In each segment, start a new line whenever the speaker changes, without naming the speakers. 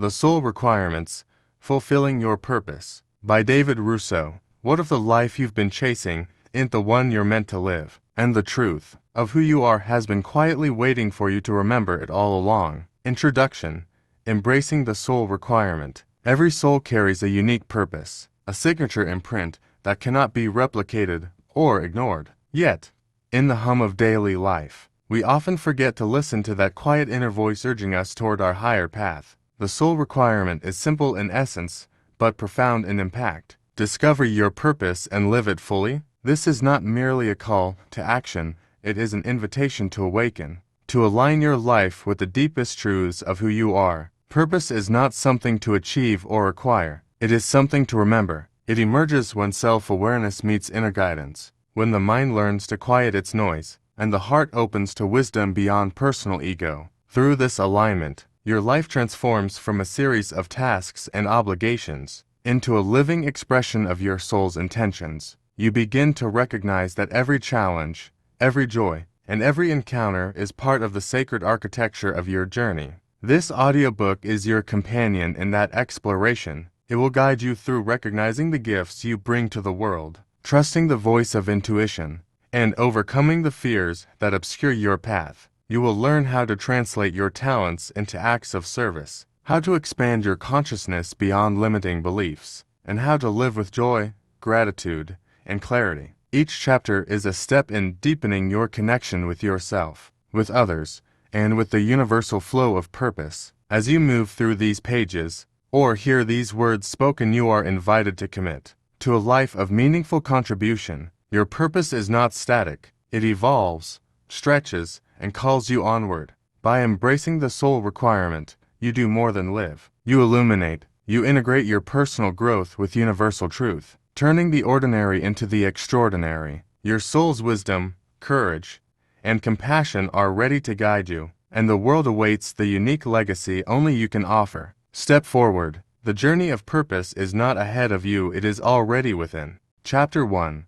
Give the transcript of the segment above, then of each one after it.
The Soul Requirements, Fulfilling Your Purpose, by David Rousseau. What if the life you've been chasing isn't the one you're meant to live, and the truth of who you are has been quietly waiting for you to remember it all along? Introduction. Embracing the Soul Requirement. Every soul carries a unique purpose, a signature imprint that cannot be replicated or ignored. Yet, in the hum of daily life, we often forget to listen to that quiet inner voice urging us toward our higher path. The soul requirement is simple in essence, but profound in impact. Discover your purpose and live it fully. This is not merely a call to action, it is an invitation to awaken, to align your life with the deepest truths of who you are. Purpose is not something to achieve or acquire, it is something to remember. It emerges when self-awareness meets inner guidance, when the mind learns to quiet its noise, and the heart opens to wisdom beyond personal ego. Through this alignment, your life transforms from a series of tasks and obligations into a living expression of your soul's intentions. You begin to recognize that every challenge, every joy, and every encounter is part of the sacred architecture of your journey. This audiobook is your companion in that exploration. It will guide you through recognizing the gifts you bring to the world, trusting the voice of intuition, and overcoming the fears that obscure your path. You will learn how to translate your talents into acts of service, how to expand your consciousness beyond limiting beliefs, and how to live with joy, gratitude, and clarity. Each chapter is a step in deepening your connection with yourself, with others, and with the universal flow of purpose. As you move through these pages, or hear these words spoken, you are invited to commit to a life of meaningful contribution. Your purpose is not static, it evolves, stretches, and calls you onward. By embracing the soul requirement, you do more than live. You illuminate, you integrate your personal growth with universal truth, turning the ordinary into the extraordinary. Your soul's wisdom, courage, and compassion are ready to guide you, and the world awaits the unique legacy only you can offer. Step forward. The journey of purpose is not ahead of you, it is already within. Chapter 1.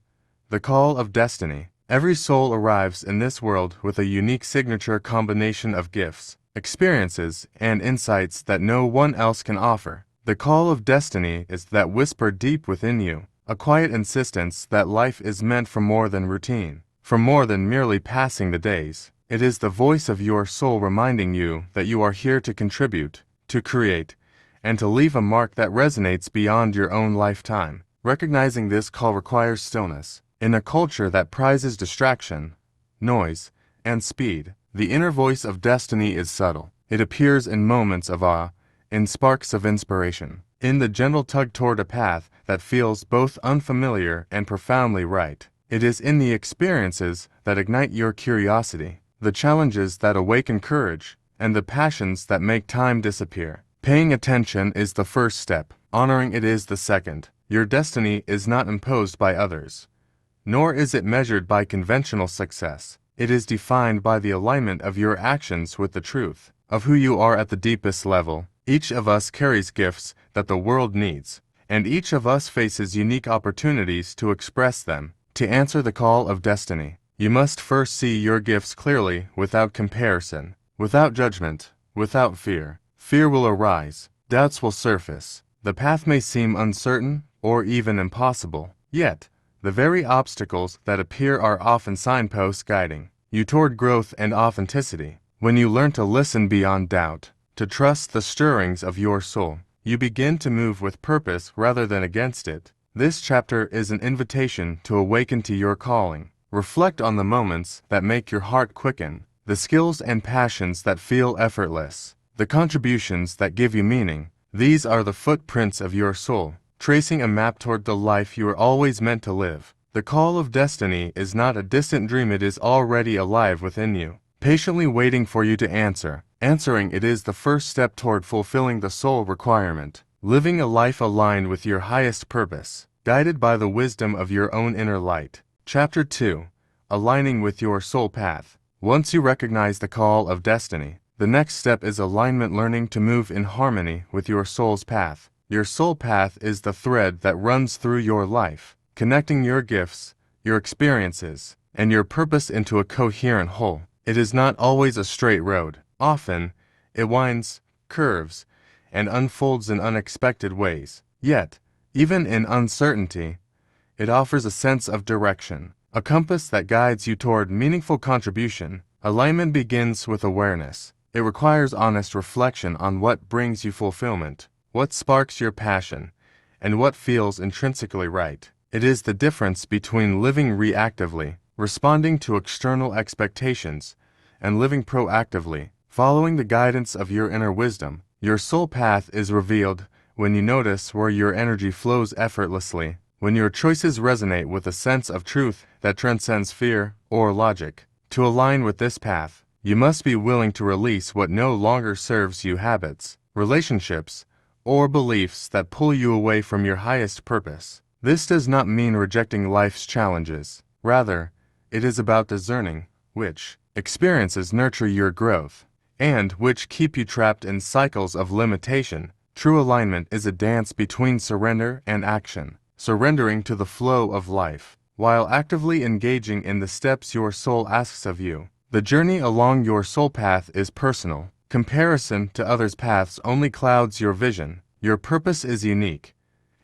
The Call of Destiny. Every soul arrives in this world with a unique signature combination of gifts, experiences, and insights that no one else can offer. The call of destiny is that whisper deep within you, a quiet insistence that life is meant for more than routine, for more than merely passing the days. It is the voice of your soul reminding you that you are here to contribute, to create, and to leave a mark that resonates beyond your own lifetime. Recognizing this call requires stillness. In a culture that prizes distraction, noise, and speed, the inner voice of destiny is subtle. It appears in moments of awe, in sparks of inspiration, in the gentle tug toward a path that feels both unfamiliar and profoundly right. It is in the experiences that ignite your curiosity, the challenges that awaken courage, and the passions that make time disappear. Paying attention is the first step, honoring it is the second. Your destiny is not imposed by others, nor is it measured by conventional success. It is defined by the alignment of your actions with the truth of who you are at the deepest level. Each of us carries gifts that the world needs, and each of us faces unique opportunities to express them. To answer the call of destiny, you must first see your gifts clearly, without comparison, without judgment, without fear. Fear will arise, doubts will surface, the path may seem uncertain or even impossible, yet the very obstacles that appear are often signposts guiding you toward growth and authenticity. When you learn to listen beyond doubt, to trust the stirrings of your soul, you begin to move with purpose rather than against it. This chapter is an invitation to awaken to your calling. Reflect on the moments that make your heart quicken, the skills and passions that feel effortless, the contributions that give you meaning. These are the footprints of your soul, tracing a map toward the life you are always meant to live. The call of destiny is not a distant dream, it is already alive within you, patiently waiting for you to answer. Answering it is the first step toward fulfilling the soul requirement, living a life aligned with your highest purpose, guided by the wisdom of your own inner light. Chapter 2. Aligning with your soul path. Once you recognize the call of destiny, the next step is alignment, learning to move in harmony with your soul's path. Your soul path is the thread that runs through your life, connecting your gifts, your experiences, and your purpose into a coherent whole. It is not always a straight road. Often, it winds, curves, and unfolds in unexpected ways. Yet, even in uncertainty, it offers a sense of direction, a compass that guides you toward meaningful contribution. Alignment begins with awareness. It requires honest reflection on what brings you fulfillment, what sparks your passion, and what feels intrinsically right. It is the difference between living reactively, responding to external expectations, and living proactively, following the guidance of your inner wisdom. Your soul path is revealed when you notice where your energy flows effortlessly, when your choices resonate with a sense of truth that transcends fear or logic. To align with this path, you must be willing to release what no longer serves you: habits, relationships, or beliefs that pull you away from your highest purpose. This does not mean rejecting life's challenges. Rather, it is about discerning which experiences nurture your growth and which keep you trapped in cycles of limitation. True alignment is a dance between surrender and action, surrendering to the flow of life, while actively engaging in the steps your soul asks of you. The journey along your soul path is personal. Comparison to others' paths only clouds your vision. Your purpose is unique,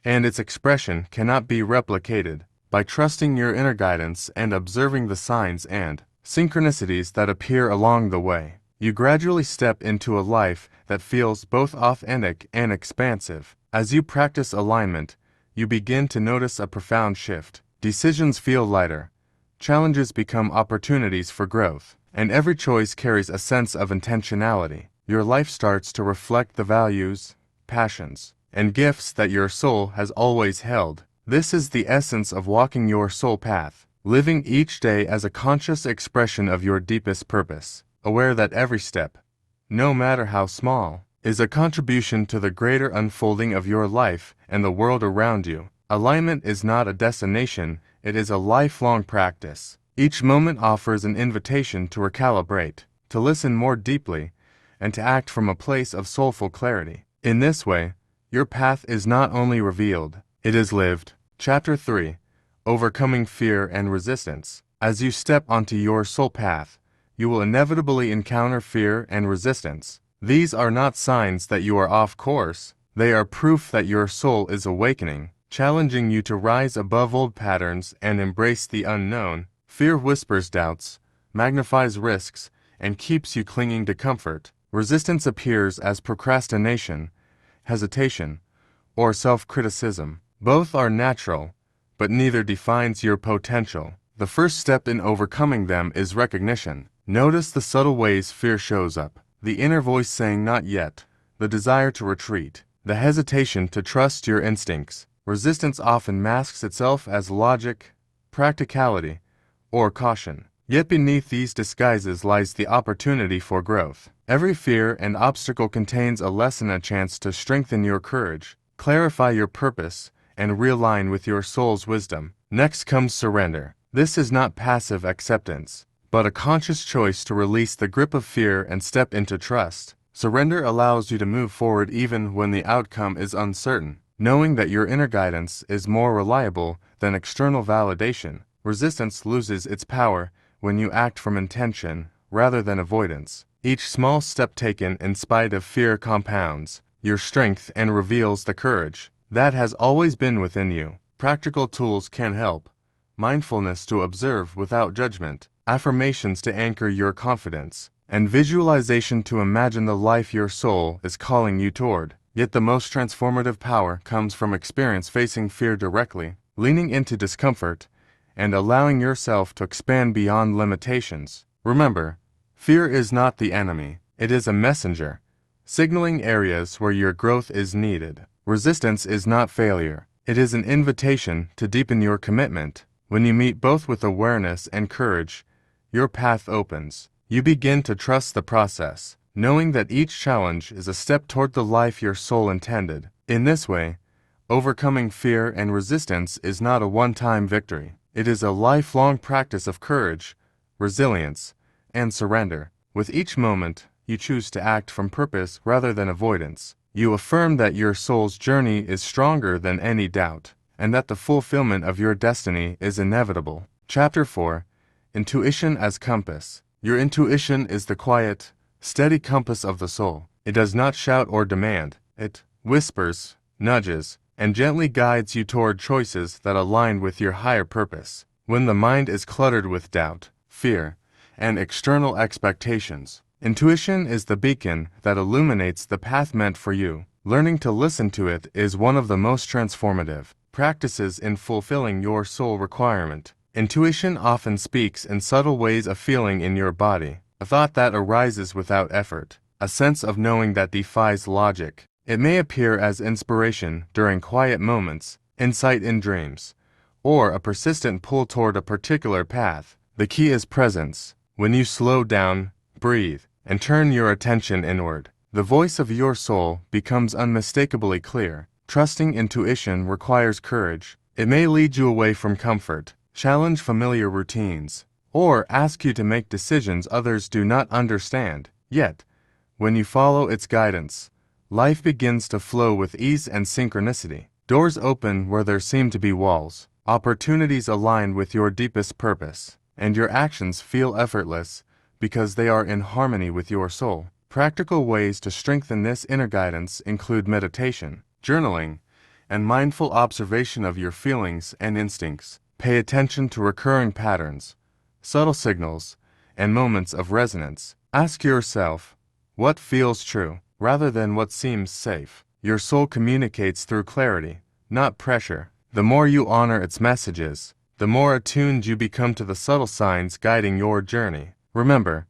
and its expression cannot be replicated. By trusting your inner guidance and observing the signs and synchronicities that appear along the way, you gradually step into a life that feels both authentic and expansive. As you practice alignment, you begin to notice a profound shift. Decisions feel lighter, challenges become opportunities for growth, and every choice carries a sense of intentionality. Your life starts to reflect the values, passions, and gifts that your soul has always held. This is the essence of walking your soul path, living each day as a conscious expression of your deepest purpose, aware that every step, no matter how small, is a contribution to the greater unfolding of your life and the world around you. Alignment is not a destination, it is a lifelong practice. Each moment offers an invitation to recalibrate, to listen more deeply, and to act from a place of soulful clarity. In this way, your path is not only revealed, it is lived. Chapter 3: Overcoming Fear and Resistance. As you step onto your soul path, you will inevitably encounter fear and resistance. These are not signs that you are off course, they are proof that your soul is awakening, challenging you to rise above old patterns and embrace the unknown. Fear whispers doubts, magnifies risks, and keeps you clinging to comfort. Resistance appears as procrastination, hesitation, or self-criticism. Both are natural, but neither defines your potential. The first step in overcoming them is recognition. Notice the subtle ways fear shows up: the inner voice saying "not yet," the desire to retreat, the hesitation to trust your instincts. Resistance often masks itself as logic, practicality, or caution. Yet beneath these disguises lies the opportunity for growth. Every fear and obstacle contains a lesson, a chance to strengthen your courage, clarify your purpose, and realign with your soul's wisdom. Next comes surrender. This is not passive acceptance, but a conscious choice to release the grip of fear and step into trust. Surrender allows you to move forward even when the outcome is uncertain, knowing that your inner guidance is more reliable than external validation. Resistance loses its power when you act from intention rather than avoidance. Each small step taken in spite of fear compounds your strength and reveals the courage that has always been within you. Practical tools can help: mindfulness to observe without judgment, affirmations to anchor your confidence, and visualization to imagine the life your soul is calling you toward. Yet the most transformative power comes from experience, facing fear directly, leaning into discomfort, and allowing yourself to expand beyond limitations. Remember, fear is not the enemy, it is a messenger, signaling areas where your growth is needed. Resistance is not failure, it is an invitation to deepen your commitment. When you meet both with awareness and courage, your path opens. You begin to trust the process, knowing that each challenge is a step toward the life your soul intended. In this way, overcoming fear and resistance is not a one-time victory. It is a lifelong practice of courage, resilience, and surrender. With each moment, you choose to act from purpose rather than avoidance. You affirm that your soul's journey is stronger than any doubt, and that the fulfillment of your destiny is inevitable. Chapter 4: Intuition as Compass. Your intuition is the quiet, steady compass of the soul. It does not shout or demand, It whispers, nudges, and gently guides you toward choices that align with your higher purpose. When the mind is cluttered with doubt, fear, and external expectations, intuition is the beacon that illuminates the path meant for you. Learning to listen to it is one of the most transformative practices in fulfilling your soul requirement. Intuition often speaks in subtle ways, a feeling in your body, a thought that arises without effort, a sense of knowing that defies logic. It may appear as inspiration during quiet moments, insight in dreams, or a persistent pull toward a particular path. The key is presence. When you slow down, breathe, and turn your attention inward, the voice of your soul becomes unmistakably clear. Trusting intuition requires courage. It may lead you away from comfort, challenge familiar routines, or ask you to make decisions others do not understand. Yet, when you follow its guidance, life begins to flow with ease and synchronicity. Doors open where there seem to be walls. Opportunities align with your deepest purpose, and your actions feel effortless because they are in harmony with your soul. Practical ways to strengthen this inner guidance include meditation, journaling, and mindful observation of your feelings and instincts. Pay attention to recurring patterns, subtle signals, and moments of resonance. Ask yourself, what feels true, rather than what seems safe? Your soul communicates through clarity, not pressure. The more you honor its messages, the more attuned you become to the subtle signs guiding your journey. Remember,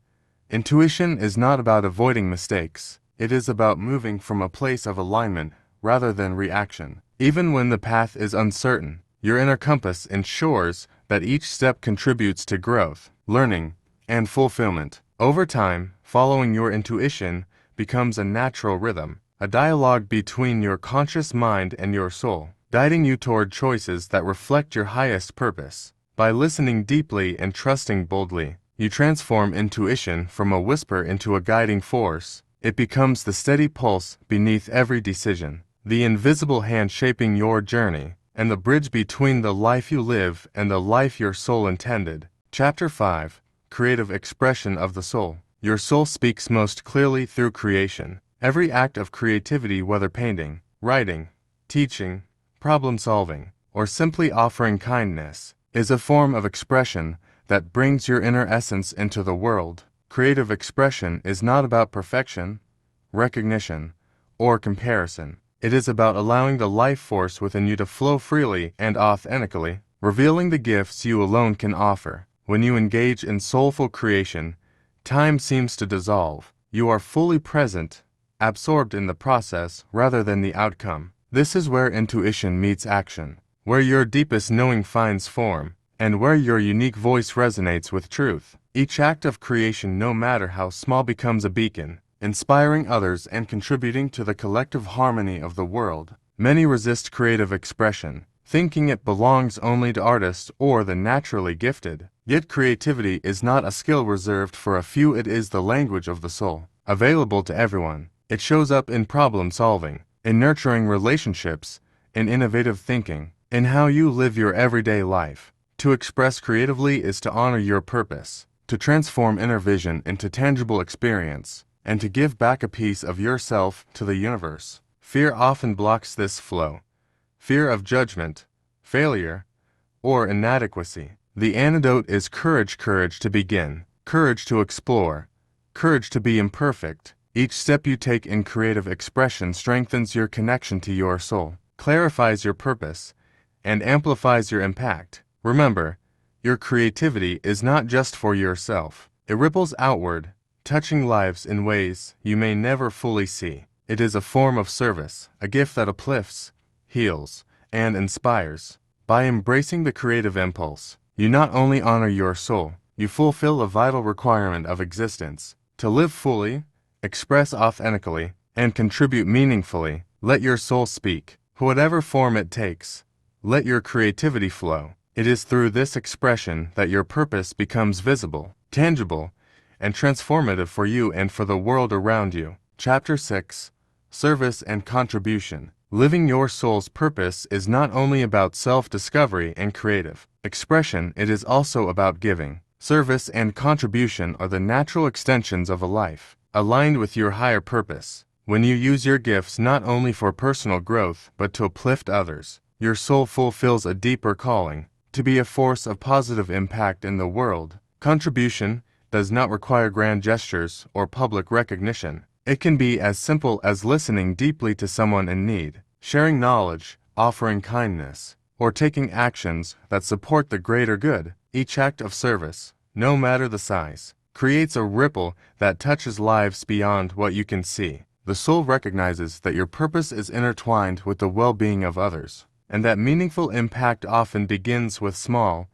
intuition is not about avoiding mistakes. It is about moving from a place of alignment rather than reaction. Even when the path is uncertain, your inner compass ensures that each step contributes to growth, learning, and fulfillment. Over time, following your intuition becomes a natural rhythm, a dialogue between your conscious mind and your soul, guiding you toward choices that reflect your highest purpose. By listening deeply and trusting boldly, you transform intuition from a whisper into a guiding force. It becomes the steady pulse beneath every decision, the invisible hand shaping your journey, and the bridge between the life you live and the life your soul intended. Chapter 5. Creative Expression of the Soul. Your soul speaks most clearly through creation. Every act of creativity, whether painting, writing, teaching, problem-solving, or simply offering kindness, is a form of expression that brings your inner essence into the world. Creative expression is not about perfection, recognition, or comparison. It is about allowing the life force within you to flow freely and authentically, revealing the gifts you alone can offer. When you engage in soulful creation, time seems to dissolve. You are fully present, absorbed in the process rather than the outcome. This is where intuition meets action, where your deepest knowing finds form, and where your unique voice resonates with truth. Each act of creation, no matter how small, becomes a beacon, inspiring others and contributing to the collective harmony of the world. Many resist creative expression, thinking it belongs only to artists or the naturally gifted. Yet creativity is not a skill reserved for a few. It is the language of the soul, available to everyone. It shows up in problem solving, in nurturing relationships, in innovative thinking, in how you live your everyday life. To express creatively is to honor your purpose, to transform inner vision into tangible experience, and to give back a piece of yourself to the universe. Fear often blocks this flow. Fear of judgment, failure, or inadequacy. The antidote is courage. Courage to begin, courage to explore, courage to be imperfect. Each step you take in creative expression strengthens your connection to your soul, clarifies your purpose, and amplifies your impact. Remember, your creativity is not just for yourself. It ripples outward, touching lives in ways you may never fully see. It is a form of service, a gift that uplifts, heals, and inspires. By embracing the creative impulse, you not only honor your soul, you fulfill a vital requirement of existence. To live fully, express authentically, and contribute meaningfully, let your soul speak. Whatever form it takes, let your creativity flow. It is through this expression that your purpose becomes visible, tangible, and transformative for you and for the world around you. Chapter 6. Service and Contribution. Living your soul's purpose is not only about self-discovery and creative expression, it is also about giving. Service and contribution are the natural extensions of a life aligned with your higher purpose. When you use your gifts not only for personal growth but to uplift others, your soul fulfills a deeper calling, to be a force of positive impact in the world. Contribution does not require grand gestures or public recognition. It can be as simple as listening deeply to someone in need, sharing knowledge, offering kindness, or taking actions that support the greater good. Each act of service, no matter the size, creates a ripple that touches lives beyond what you can see. The soul recognizes that your purpose is intertwined with the well-being of others, and that meaningful impact often begins with small,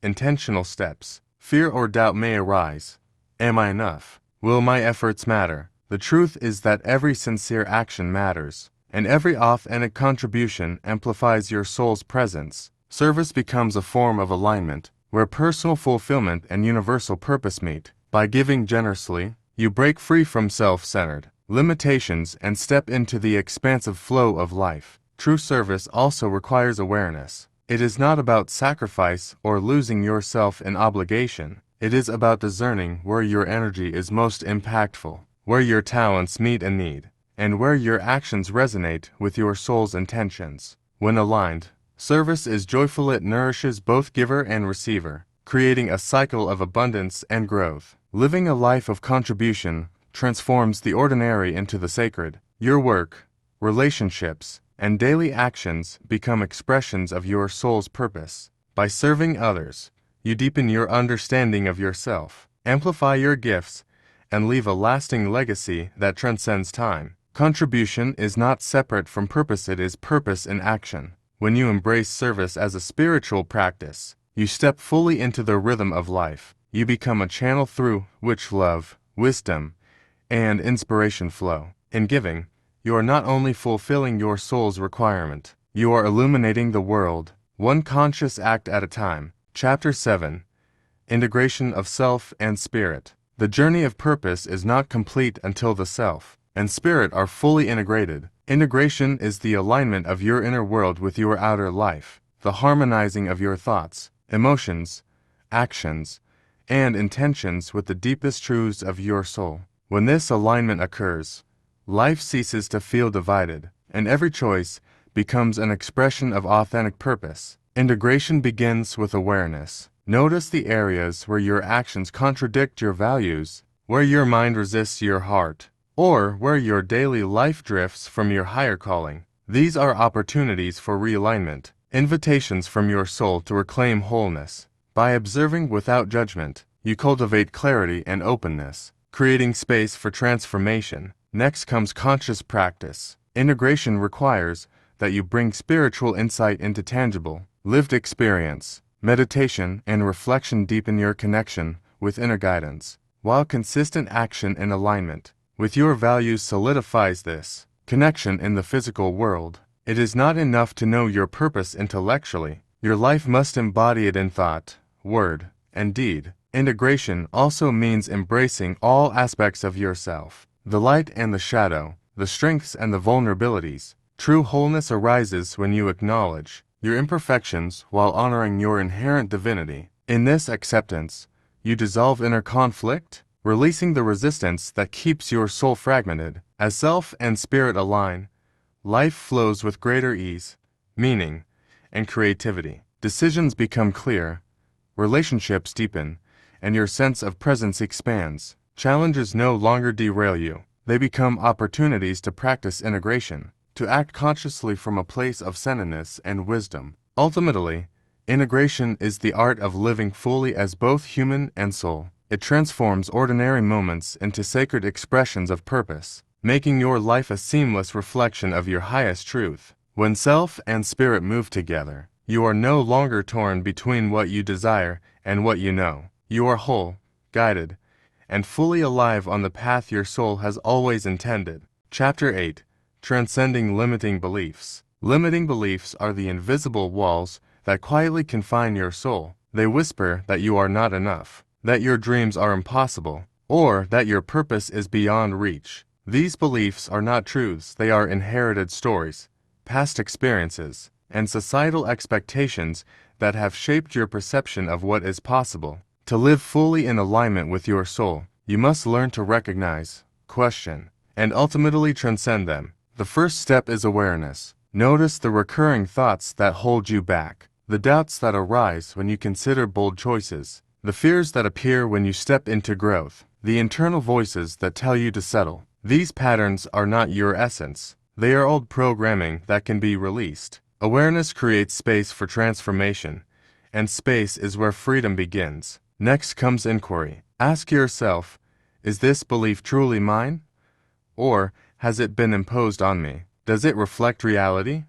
intentional steps. Fear or doubt may arise. Am I enough? Will my efforts matter? The truth is that every sincere action matters, and every authentic contribution amplifies your soul's presence. Service becomes a form of alignment, where personal fulfillment and universal purpose meet. By giving generously, you break free from self-centered limitations and step into the expansive flow of life. True service also requires awareness. It is not about sacrifice or losing yourself in obligation. It is about discerning where your energy is most impactful, where your talents meet a need, and where your actions resonate with your soul's intentions. When aligned, service is joyful. It nourishes both giver and receiver, creating a cycle of abundance and growth. Living a life of contribution transforms the ordinary into the sacred. Your work, relationships, and daily actions become expressions of your soul's purpose. By serving others, you deepen your understanding of yourself, amplify your gifts, and leave a lasting legacy that transcends time. Contribution is not separate from purpose. It is purpose in action. When you embrace service as a spiritual practice, you step fully into the rhythm of life. You become a channel through which love, wisdom, and inspiration flow. In giving, you are not only fulfilling your soul's requirement, you are illuminating the world, one conscious act at a time. Chapter 7. Integration of Self and Spirit. The journey of purpose is not complete until the self and spirit are fully integrated. Integration is the alignment of your inner world with your outer life, the harmonizing of your thoughts, emotions, actions, and intentions with the deepest truths of your soul. When this alignment occurs, life ceases to feel divided, and every choice becomes an expression of authentic purpose. Integration begins with awareness. Notice the areas where your actions contradict your values, where your mind resists your heart, or where your daily life drifts from your higher calling. These are opportunities for realignment, invitations from your soul to reclaim wholeness. By observing without judgment, you cultivate clarity and openness, creating space for transformation. Next comes conscious practice. Integration requires that you bring spiritual insight into tangible, lived experience. Meditation and reflection deepen your connection with inner guidance, while consistent action in alignment with your values solidifies this connection in the physical world. It is not enough to know your purpose intellectually. Your life must embody it in thought, word, and deed. Integration also means embracing all aspects of yourself, the light and the shadow, the strengths and the vulnerabilities. True wholeness arises when you acknowledge your imperfections while honoring your inherent divinity. In this acceptance, you dissolve inner conflict, releasing the resistance that keeps your soul fragmented. As self and spirit align, life flows with greater ease, meaning, and creativity. Decisions become clear, relationships deepen, and your sense of presence expands. Challenges no longer derail you. They become opportunities to practice integration, to act consciously from a place of centeredness and wisdom. Ultimately, integration is the art of living fully as both human and soul. It transforms ordinary moments into sacred expressions of purpose, making your life a seamless reflection of your highest truth. When self and spirit move together, you are no longer torn between what you desire and what you know. You are whole, guided, and fully alive on the path your soul has always intended. Chapter 8. Transcending limiting beliefs. Limiting beliefs are the invisible walls that quietly confine your soul. They whisper that you are not enough, that your dreams are impossible, or that your purpose is beyond reach. These beliefs are not truths. They are inherited stories, past experiences, and societal expectations that have shaped your perception of what is possible. To live fully in alignment with your soul, you must learn to recognize, question, and ultimately transcend them. The first step is awareness. Notice the recurring thoughts that hold you back, the doubts that arise when you consider bold choices, the fears that appear when you step into growth, the internal voices that tell you to settle. These patterns are not your essence. They are old programming that can be released. Awareness creates space for transformation, and space is where freedom begins. Next comes inquiry. Ask yourself, is this belief truly mine? Or has it been imposed on me? Does it reflect reality?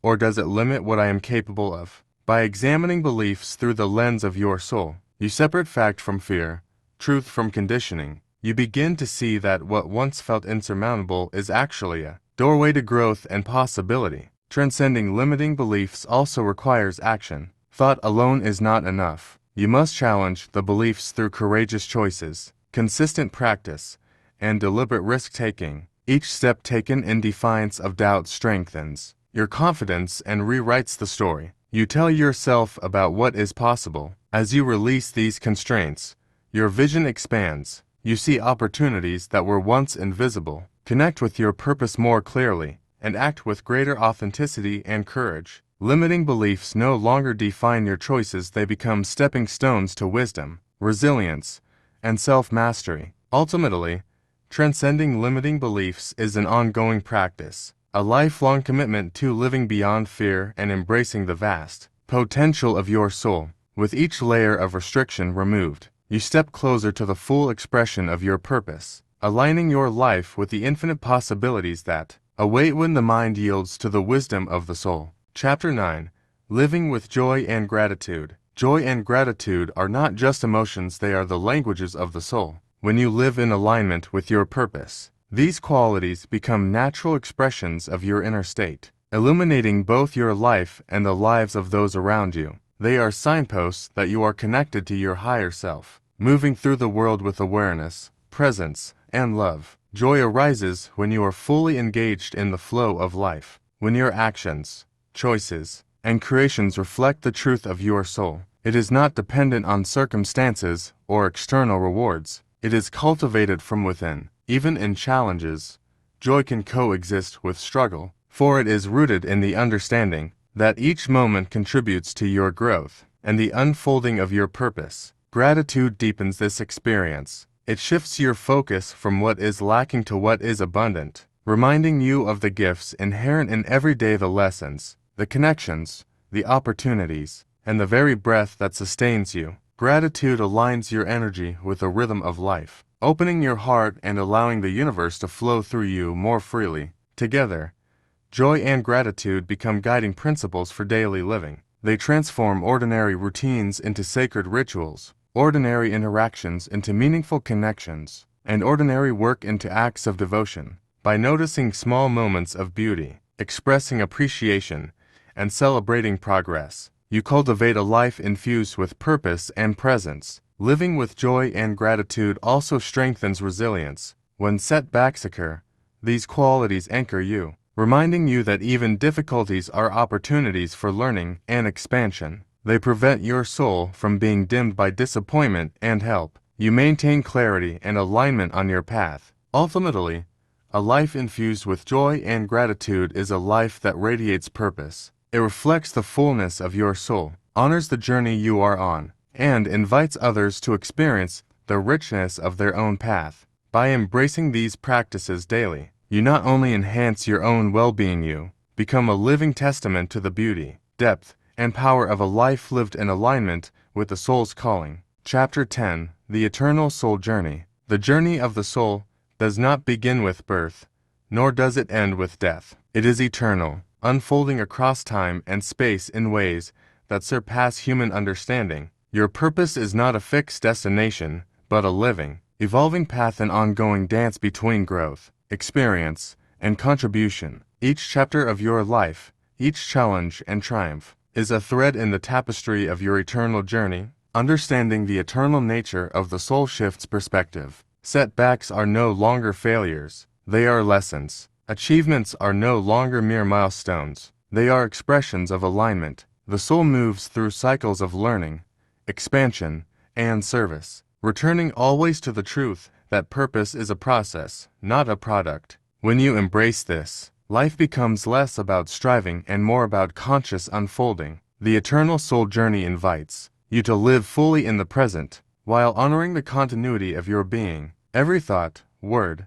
Or does it limit what I am capable of? By examining beliefs through the lens of your soul, you separate fact from fear, truth from conditioning. You begin to see that what once felt insurmountable is actually a doorway to growth and possibility. Transcending limiting beliefs also requires action. Thought alone is not enough. You must challenge the beliefs through courageous choices, consistent practice, and deliberate risk-taking. Each step taken in defiance of doubt strengthens your confidence and rewrites the story you tell yourself about what is possible. As you release these constraints, your vision expands. You see opportunities that were once invisible, connect with your purpose more clearly, and act with greater authenticity and courage. Limiting beliefs no longer define your choices, they become stepping stones to wisdom, resilience, and self-mastery. Ultimately, transcending limiting beliefs is an ongoing practice, a lifelong commitment to living beyond fear and embracing the vast potential of your soul. With each layer of restriction removed, you step closer to the full expression of your purpose, aligning your life with the infinite possibilities that await when the mind yields to the wisdom of the soul. Chapter 9. Living with Joy and Gratitude. Joy and gratitude are not just emotions, they are the languages of the soul. When you live in alignment with your purpose, these qualities become natural expressions of your inner state, illuminating both your life and the lives of those around you. They are signposts that you are connected to your higher self, moving through the world with awareness, presence, and love. Joy arises when you are fully engaged in the flow of life, when your actions, choices, and creations reflect the truth of your soul. It is not dependent on circumstances or external rewards. It is cultivated from within. Even in challenges, joy can coexist with struggle, for it is rooted in the understanding that each moment contributes to your growth and the unfolding of your purpose. Gratitude deepens this experience. It shifts your focus from what is lacking to what is abundant, reminding you of the gifts inherent in every day, the lessons, the connections, the opportunities, and the very breath that sustains you. Gratitude aligns your energy with the rhythm of life, opening your heart and allowing the universe to flow through you more freely. Together, joy and gratitude become guiding principles for daily living. They transform ordinary routines into sacred rituals, ordinary interactions into meaningful connections, and ordinary work into acts of devotion. By noticing small moments of beauty, expressing appreciation, and celebrating progress, you cultivate a life infused with purpose and presence. Living with joy and gratitude also strengthens resilience. When setbacks occur, these qualities anchor you, reminding you that even difficulties are opportunities for learning and expansion. They prevent your soul from being dimmed by disappointment and help you maintain clarity and alignment on your path. Ultimately, a life infused with joy and gratitude is a life that radiates purpose. It reflects the fullness of your soul, honors the journey you are on, and invites others to experience the richness of their own path. By embracing these practices daily, you not only enhance your own well-being, you become a living testament to the beauty, depth, and power of a life lived in alignment with the soul's calling. Chapter 10. The Eternal Soul Journey. The journey of the soul does not begin with birth, nor does it end with death. It is eternal, unfolding across time and space in ways that surpass human understanding. Your purpose is not a fixed destination, but a living, evolving path, an ongoing dance between growth, experience, and contribution. Each chapter of your life, each challenge and triumph, is a thread in the tapestry of your eternal journey. Understanding the eternal nature of the soul shifts perspective. Setbacks are no longer failures, they are lessons. Achievements are no longer mere milestones, they are expressions of alignment. The soul moves through cycles of learning, expansion, and service, returning always to the truth that purpose is a process, not a product. When you embrace this, life becomes less about striving and more about conscious unfolding. The eternal soul journey invites you to live fully in the present, while honoring the continuity of your being. Every thought, word,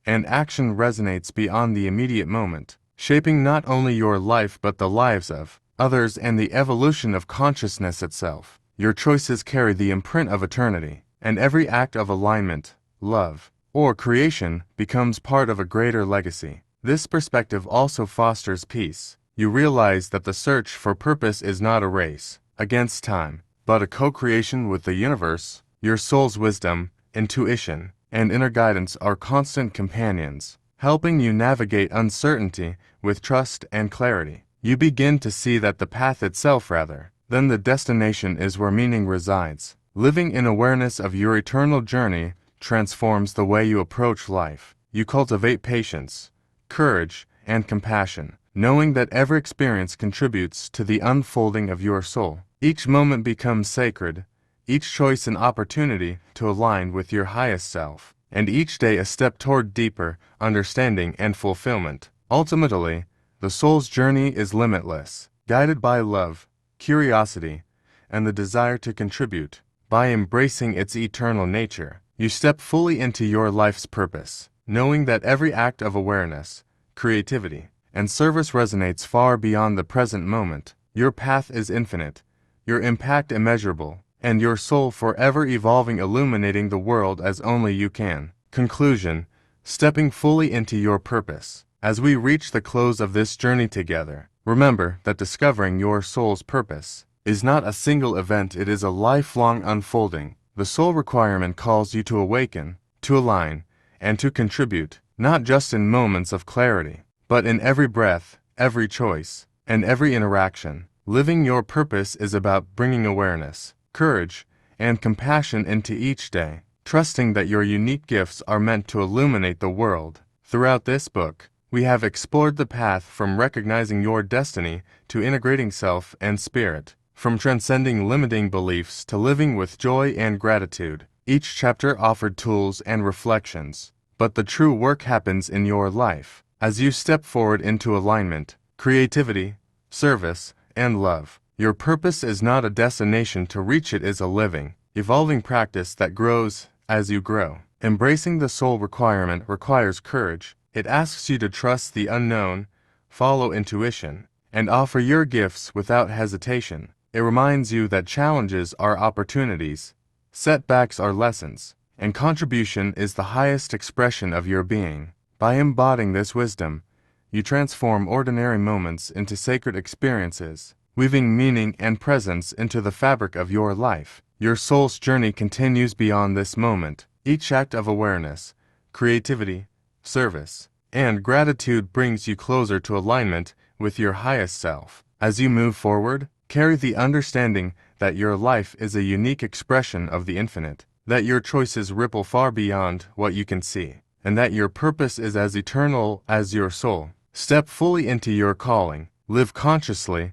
and action resonates beyond the immediate moment, shaping not only your life but the lives of others and the evolution of consciousness itself. Your choices carry the imprint of eternity, and every act of alignment, love, or creation becomes part of a greater legacy. This perspective also fosters peace. You realize that the search for purpose is not a race against time, but a co-creation with the universe. Your soul's wisdom, intuition, and inner guidance are constant companions, helping you navigate uncertainty with trust and clarity. You begin to see that the path itself, rather than the destination, is where meaning resides. Living in awareness of your eternal journey transforms the way you approach life. You cultivate patience, courage, and compassion, knowing that every experience contributes to the unfolding of your soul. Each moment becomes sacred, each choice an opportunity to align with your highest self, and each day a step toward deeper understanding and fulfillment. Ultimately, the soul's journey is limitless, guided by love, curiosity, and the desire to contribute. By embracing its eternal nature, you step fully into your life's purpose, knowing that every act of awareness, creativity, and service resonates far beyond the present moment. Your path is infinite, your impact immeasurable, and your soul forever evolving, illuminating the world as only you can. Conclusion: stepping fully into your purpose. As we reach the close of this journey together, remember that discovering your soul's purpose is not a single event, it is a lifelong unfolding. The soul requirement calls you to awaken, to align, and to contribute, not just in moments of clarity, but in every breath, every choice, and every interaction. Living your purpose is about bringing awareness, courage, and compassion into each day, trusting that your unique gifts are meant to illuminate the world. Throughout this book, we have explored the path from recognizing your destiny to integrating self and spirit, from transcending limiting beliefs to living with joy and gratitude. Each chapter offered tools and reflections, but the true work happens in your life as you step forward into alignment, creativity, service, and love. Your purpose is not a destination, to reach it is a living, evolving practice that grows as you grow. Embracing the soul requirement requires courage. It asks you to trust the unknown, follow intuition, and offer your gifts without hesitation. It reminds you that challenges are opportunities, setbacks are lessons, and contribution is the highest expression of your being. By embodying this wisdom, you transform ordinary moments into sacred experiences, weaving meaning and presence into the fabric of your life. Your soul's journey continues beyond this moment. Each act of awareness, creativity, service, and gratitude brings you closer to alignment with your highest self. As you move forward, carry the understanding that your life is a unique expression of the infinite, that your choices ripple far beyond what you can see, and that your purpose is as eternal as your soul. Step fully into your calling, live consciously,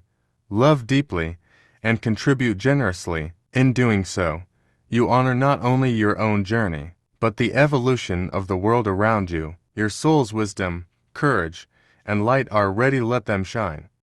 love deeply, and contribute generously. In doing so, you honor not only your own journey, but the evolution of the world around you. Your soul's wisdom, courage, and light are ready, let them shine.